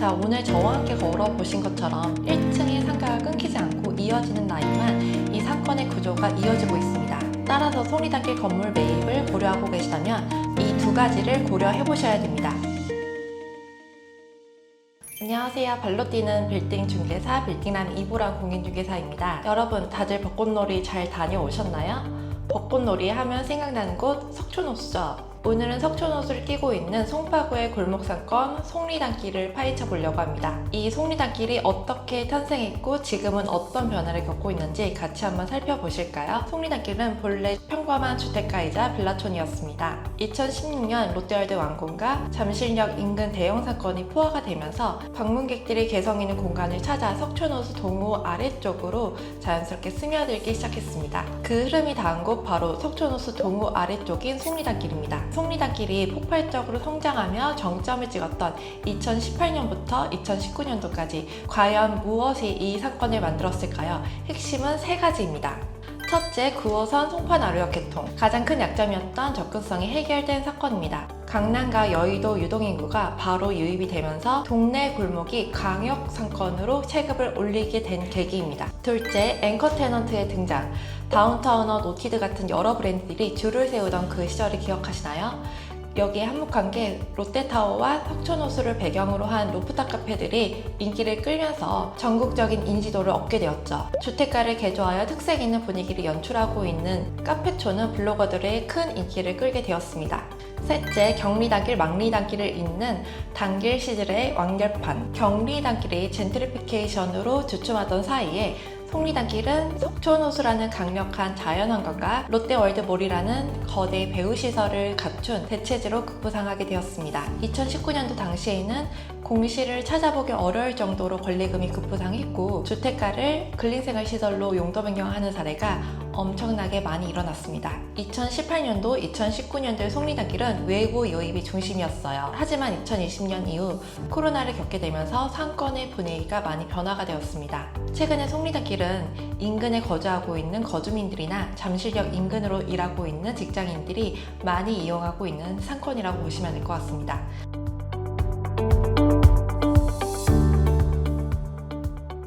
자, 오늘 저와 함께 걸어보신 것처럼 1층의 상가가 끊기지 않고 이어지는 라인만 이 상권의 구조가 이어지고 있습니다. 따라서 송리단길 건물 매입을 고려하고 계시다면 이 두 가지를 고려해 보셔야 됩니다. 안녕하세요. 발로 뛰는 빌딩 중개사 빌딩남 이보람 공인중개사입니다. 여러분 다들 벚꽃놀이 잘 다녀오셨나요? 벚꽃놀이 하면 생각나는 곳 석촌호수죠. 오늘은 석촌호수를 끼고 있는 송파구의 골목상권 송리단길을 파헤쳐 보려고 합니다. 이 송리단길이 어떻게 탄생했고 지금은 어떤 변화를 겪고 있는지 같이 한번 살펴보실까요? 송리단길은 본래 평범한 주택가이자 빌라촌이었습니다. 2016년 롯데월드 완공과 잠실역 인근 대형 사건이 포화가 되면서 방문객들이 개성 있는 공간을 찾아 석촌호수 동호 아래쪽으로 자연스럽게 스며들기 시작했습니다. 그 흐름이 닿은 곳 바로 석촌호수 동호 아래쪽인 송리단길입니다. 송리단길이 폭발적으로 성장하며 정점을 찍었던 2018년부터 2019년도까지 과연 무엇이 이 사건을 만들었을까요? 핵심은 세 가지입니다. 첫째, 9호선 송파나루역 개통. 가장 큰 약점이었던 접근성이 해결된 사건입니다. 강남과 여의도 유동인구가 바로 유입이 되면서 동네 골목이 광역 상권으로 체급을 올리게 된 계기입니다. 둘째, 앵커 테넌트의 등장. 다운타운어, 노티드 같은 여러 브랜드들이 줄을 세우던 그 시절을 기억하시나요? 여기에 한몫한 게 롯데타워와 석촌호수를 배경으로 한 루프탑 카페들이 인기를 끌면서 전국적인 인지도를 얻게 되었죠. 주택가를 개조하여 특색 있는 분위기를 연출하고 있는 카페촌은 블로거들의 큰 인기를 끌게 되었습니다. 셋째, 경리단길, 망리단길을 잇는 단길 시절의 완결판. 경리단길이 젠트리피케이션으로 주춤하던 사이에 송리단길은 석촌호수라는 강력한 자연환경과 롯데월드몰이라는 거대 배후시설을 갖춘 대체지로 급부상하게 되었습니다. 2019년도 당시에는 공시를 찾아보기 어려울 정도로 권리금이 급부상했고 주택가를 근린생활시설로 용도 변경하는 사례가 엄청나게 많이 일어났습니다. 2018년도, 2019년도의 송리단길은 외부 유입이 중심이었어요. 하지만 2020년 이후 코로나를 겪게 되면서 상권의 분위기가 많이 변화가 되었습니다. 최근에 송리단길은 인근에 거주하고 있는 거주민들이나 잠실역 인근으로 일하고 있는 직장인들이 많이 이용하고 있는 상권이라고 보시면 될 것 같습니다.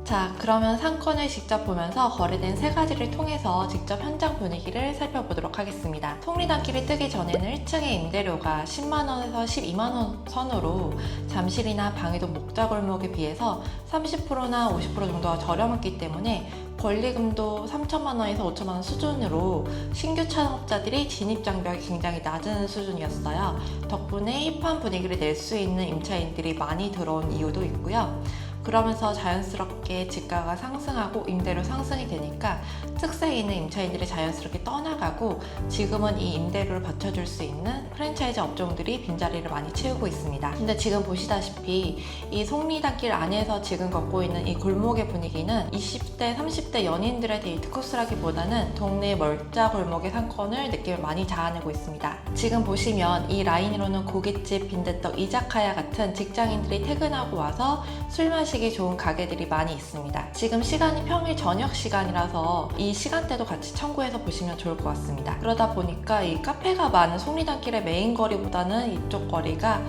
자, 그러면 상권을 직접 보면서 거래된 세 가지를 통해서 직접 현장 분위기를 살펴보도록 하겠습니다. 송리단길이 뜨기 전에는 1층의 임대료가 10만원에서 12만원 선으로 잠실이나 방이동 목자골목에 비해서 30%나 50% 정도가 저렴했기 때문에 권리금도 3천만원에서 5천만원 수준으로 신규 창업자들이 진입장벽이 굉장히 낮은 수준이었어요. 덕분에 힙한 분위기를 낼 수 있는 임차인들이 많이 들어온 이유도 있고요. 그러면서 자연스럽게 집가가 상승하고 임대료 상승이 되니까 특색 있는 임차인들이 자연스럽게 떠나가고 지금은 이 임대료를 받쳐줄 수 있는 프랜차이즈 업종들이 빈자리를 많이 채우고 있습니다. 근데 지금 보시다시피 이 송리단길 안에서 지금 걷고 있는 이 골목의 분위기는 20대, 30대 연인들의 데이트 코스라기보다는 동네 멀자 골목의 상권을 느낌을 많이 자아내고 있습니다. 지금 보시면 이 라인으로는 고깃집, 빈대떡, 이자카야 같은 직장인들이 퇴근하고 와서 술 마시기 좋은 가게들이 많이 있습니다. 지금 시간이 평일 저녁 시간이라서 이 시간대도 같이 참고해서 보시면 좋을 것 같습니다. 그러다 보니까 이 카페가 많은 송리단길의 메인 거리보다는 이쪽 거리가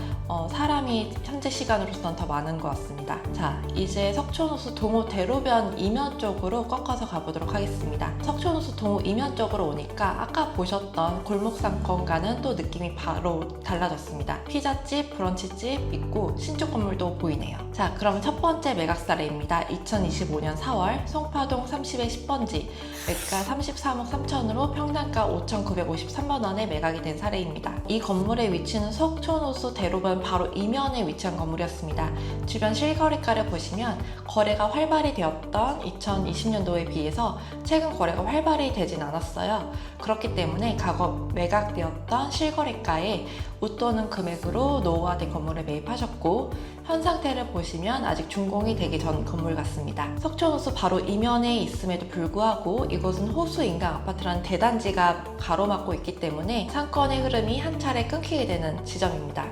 사람이 현재 시간으로서는 더 많은 것 같습니다. 자, 이제 석촌호수 동호 대로변 이면 쪽으로 꺾어서 가보도록 하겠습니다. 석촌호수 동호 이면 쪽으로 오니까 아까 보셨던 골목상권과는 또 느낌이 바로 달라졌습니다. 피자집, 브런치집 있고 신축 건물도 보이네요. 자, 그럼 첫 번째 매각 사례입니다. 2025년 4월 송파동 30의 10번지 매가 33억 3천으로 평당가 5,953만원에 매각이 된 사례입니다. 이 건물의 위치는 석촌호수 대로변 바로 이면에 위치한 건물이었습니다. 주변 실거래가를 보시면 거래가 활발히 되었던 2020년도에 비해서 최근 거래가 활발히 되진 않았어요. 그렇기 때문에 과거 매각되었던 실거래가에 웃도는 금액으로 노후화된 건물에 매입하셨고 현 상태를 보시면 아직 준공이 되기 전 건물 같습니다. 석촌호수 바로 이면에 있음에도 불구하고 이곳은 호수 인강 아파트라는 대단지가 가로막고 있기 때문에 상권의 흐름이 한 차례 끊기게 되는 지점입니다.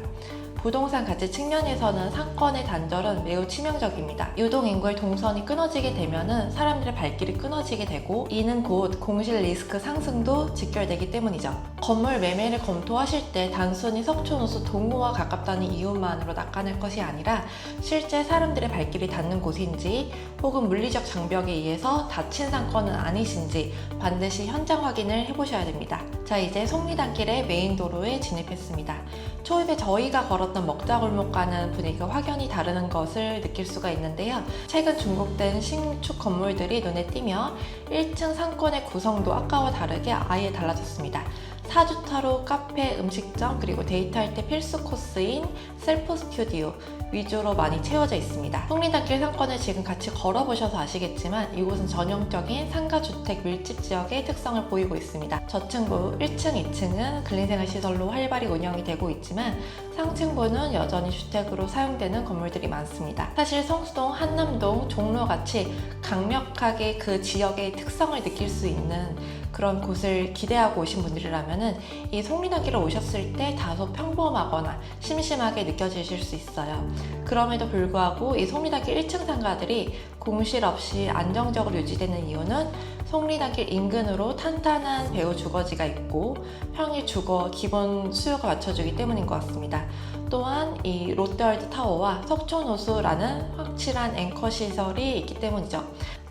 부동산 가치 측면에서는 상권의 단절은 매우 치명적입니다. 유동인구의 동선이 끊어지게 되면은 사람들의 발길이 끊어지게 되고, 이는 곧 공실 리스크 상승도 직결되기 때문이죠. 건물 매매를 검토하실 때 단순히 석촌호수 동호와 가깝다는 이유만으로 낙관할 것이 아니라 실제 사람들의 발길이 닿는 곳인지, 혹은 물리적 장벽에 의해서 닫힌 상권은 아니신지 반드시 현장 확인을 해보셔야 됩니다. 자, 이제 속리단길의 메인 도로에 진입했습니다. 초입에 저희가 걸었던 먹자골목과는 분위기가 확연히 다른 것을 느낄 수가 있는데요. 최근 준공된 신축 건물들이 눈에 띄며 1층 상권의 구성도 아까와 다르게 아예 달라졌습니다. 4주차로 카페, 음식점, 그리고 데이트할 때 필수 코스인 셀프 스튜디오 위주로 많이 채워져 있습니다. 속리단길 상권을 지금 같이 걸어보셔서 아시겠지만 이곳은 전형적인 상가주택 밀집 지역의 특성을 보이고 있습니다. 저층부 1층, 2층은 근린생활시설로 활발히 운영이 되고 있지만 상층부는 여전히 주택으로 사용되는 건물들이 많습니다. 사실 성수동, 한남동, 종로같이 강력하게 그 지역의 특성을 느낄 수 있는 그런 곳을 기대하고 오신 분들이라면 이 속리단길을 오셨을 때 다소 평범하거나 심심하게 느껴지실 수 있어요. 그럼에도 불구하고 이 속리단길 1층 상가들이 공실 없이 안정적으로 유지되는 이유는 속리단길 인근으로 탄탄한 배우 주거지가 있고 평일 주거 기본 수요가 맞춰주기 때문인 것 같습니다. 또한 이 롯데월드 타워와 석촌호수라는 확실한 앵커 시설이 있기 때문이죠.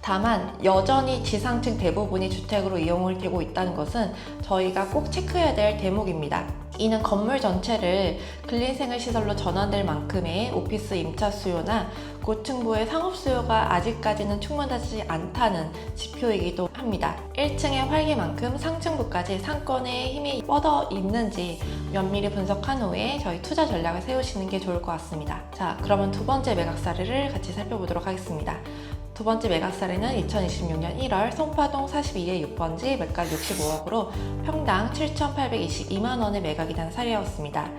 다만 여전히 지상층 대부분이 주택으로 이용을 되고 있다는 것은 저희가 꼭 체크해야 될 대목입니다. 이는 건물 전체를 근린생활시설로 전환될 만큼의 오피스 임차 수요나 고층부의 상업 수요가 아직까지는 충분하지 않다는 지표이기도 합니다. 1층의 활기만큼 상층부까지 상권의 힘이 뻗어 있는지 면밀히 분석한 후에 저희 투자 전략을 세우시는 게 좋을 것 같습니다. 자, 그러면 두 번째 매각 사례를 같이 살펴보도록 하겠습니다. 두 번째 매각 사례는 2026년 1월 송파동 42의 6번지 매가 65억으로 평당 7,822만 원에 매각이 된 사례였습니다.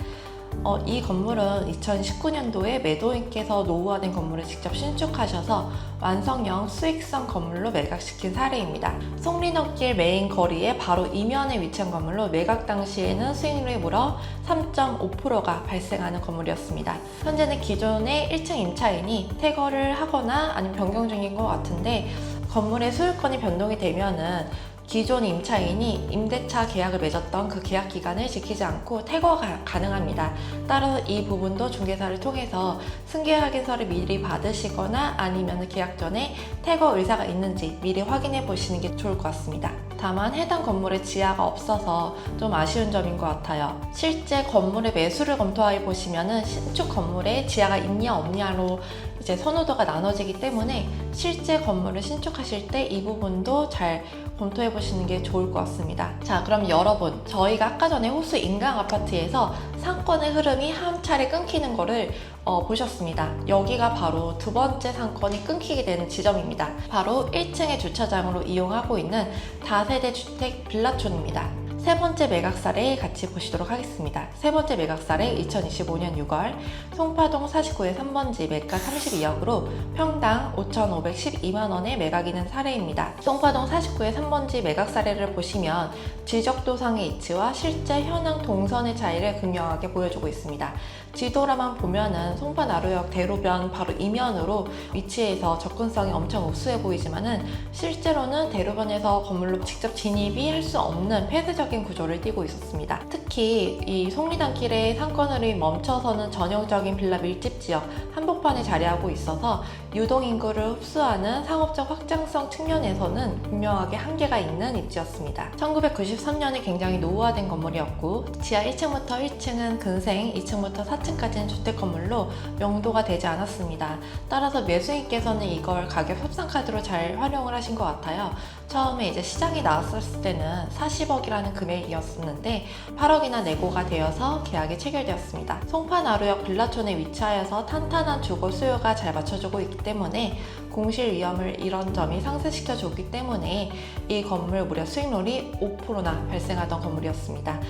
이 건물은 2019년도에 매도인께서 노후화된 건물을 직접 신축하셔서 완성형 수익성 건물로 매각시킨 사례입니다. 속리단길 메인 거리에 바로 이면에 위치한 건물로 매각 당시에는 수익률이 무려 3.5%가 발생하는 건물이었습니다. 현재는 기존의 1층 임차인이 퇴거를 하거나 아니면 변경 중인 것 같은데, 건물의 소유권이 변동이 되면은 기존 임차인이 임대차 계약을 맺었던 그 계약 기간을 지키지 않고 퇴거가 가능합니다. 따라서 이 부분도 중개사를 통해서 승계 확인서를 미리 받으시거나 아니면 계약 전에 퇴거 의사가 있는지 미리 확인해 보시는 게 좋을 것 같습니다. 다만 해당 건물에 지하가 없어서 좀 아쉬운 점인 것 같아요. 실제 건물의 매수를 검토해 보시면은 신축 건물에 지하가 있냐 없냐로 이제 선호도가 나눠지기 때문에 실제 건물을 신축하실 때 이 부분도 잘 검토해 보시는 게 좋을 것 같습니다. 자, 그럼 여러분, 저희가 아까 전에 호수 인강 아파트에서 상권의 흐름이 한 차례 끊기는 거를 보셨습니다. 여기가 바로 두 번째 상권이 끊기게 되는 지점입니다. 바로 1층의 주차장으로 이용하고 있는 다세대 주택 빌라촌입니다. 세 번째 매각 사례 같이 보시도록 하겠습니다. 세 번째 매각 사례 2025년 6월 송파동 49의 3번지 매가 32억으로 평당 5,512만 원에 매각이 된 사례입니다. 송파동 49의 3번지 매각 사례를 보시면 지적도상의 위치와 실제 현황 동선의 차이를 극명하게 보여주고 있습니다. 지도라만 보면은 송파나루역 대로변 바로 이면으로 위치해서 접근성이 엄청 우수해 보이지만은 실제로는 대로변에서 건물로 직접 진입이 할 수 없는 폐쇄적인 구조를 띠고 있었습니다. 특히 이 속리단길의 상권으로 멈춰서는 전형적인 빌라 밀집 지역 한복판에 자리하고 있어서 유동인구를 흡수하는 상업적 확장성 측면에서는 분명하게 한계가 있는 입지였습니다. 1993년에 굉장히 노후화된 건물이었고 지하 1층부터 1층은 근생, 2층부터 4층까지는 주택 건물로 명도가 되지 않았습니다. 따라서 매수인께서는 이걸 가격 협상카드로 잘 활용을 하신 것 같아요. 처음에 이제 시장에 나왔을 때는 40억이라는 금액이었는데 8억이나 내고가 되어서 계약이 체결되었습니다. 송파나루역 빌라촌에 위치하여서 탄탄한 주거 수요가 잘 맞춰주고 있기 때문에 공실 위험을 이런 점이 상쇄시켜줬기 때문에 이 건물 무려 수익률이 5%나 발생하던 건물이었습니다.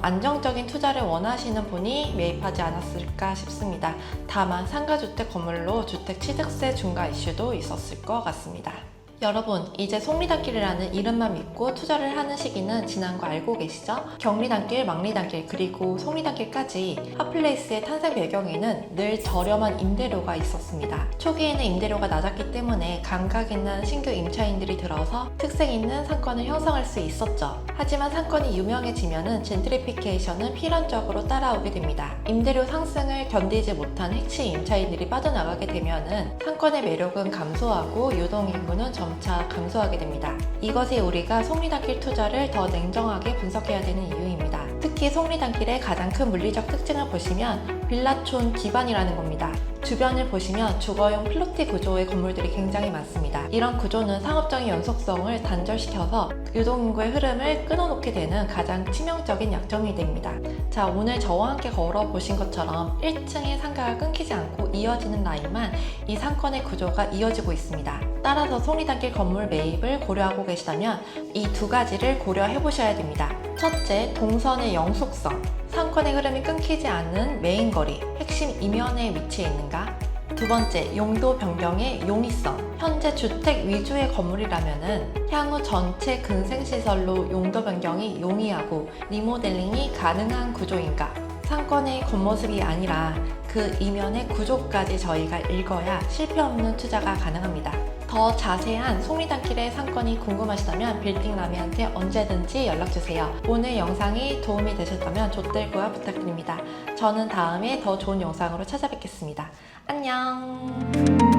안정적인 투자를 원하시는 분이 매입하지 않았을까 싶습니다. 다만 상가주택 건물로 주택 취득세 중과 이슈도 있었을 것 같습니다. 여러분, 이제 속리단길이라는 이름만 믿고 투자를 하는 시기는 지난 거 알고 계시죠? 경리단길, 망리단길, 그리고 속리단길까지 핫플레이스의 탄생 배경에는 늘 저렴한 임대료가 있었습니다. 초기에는 임대료가 낮았기 때문에 감각 있는 신규 임차인들이 들어서 특색 있는 상권을 형성할 수 있었죠. 하지만 상권이 유명해지면은 젠트리피케이션은 필연적으로 따라오게 됩니다. 임대료 상승을 견디지 못한 핵심 임차인들이 빠져나가게 되면은 상권의 매력은 감소하고 유동인구는 점차 감소하게 됩니다. 이것이 우리가 속리단길 투자를 더 냉정하게 분석해야 되는 이유입니다. 특히 속리단길의 가장 큰 물리적 특징을 보시면 빌라촌 기반이라는 겁니다. 주변을 보시면 주거용 플로티 구조의 건물들이 굉장히 많습니다. 이런 구조는 상업적인 연속성을 단절시켜서 유동인구의 흐름을 끊어놓게 되는 가장 치명적인 약점이 됩니다. 자, 오늘 저와 함께 걸어보신 것처럼 1층의 상가가 끊기지 않고 이어지는 라인만 이 상권의 구조가 이어지고 있습니다. 따라서 속리단길 건물 매입을 고려하고 계시다면 이 두 가지를 고려해 보셔야 됩니다. 첫째, 동선의 영속성. 상권의 흐름이 끊기지 않는 메인 거리, 핵심 이면에 위치해 있는가? 두 번째, 용도 변경의 용이성. 현재 주택 위주의 건물이라면은 향후 전체 근생시설로 용도 변경이 용이하고 리모델링이 가능한 구조인가? 상권의 겉모습이 아니라 그 이면의 구조까지 저희가 읽어야 실패 없는 투자가 가능합니다. 더 자세한 속리단길의 상권이 궁금하시다면 빌딩라미한테 언제든지 연락주세요. 오늘 영상이 도움이 되셨다면 좋들구와 부탁드립니다. 저는 다음에 더 좋은 영상으로 찾아뵙겠습니다. 안녕.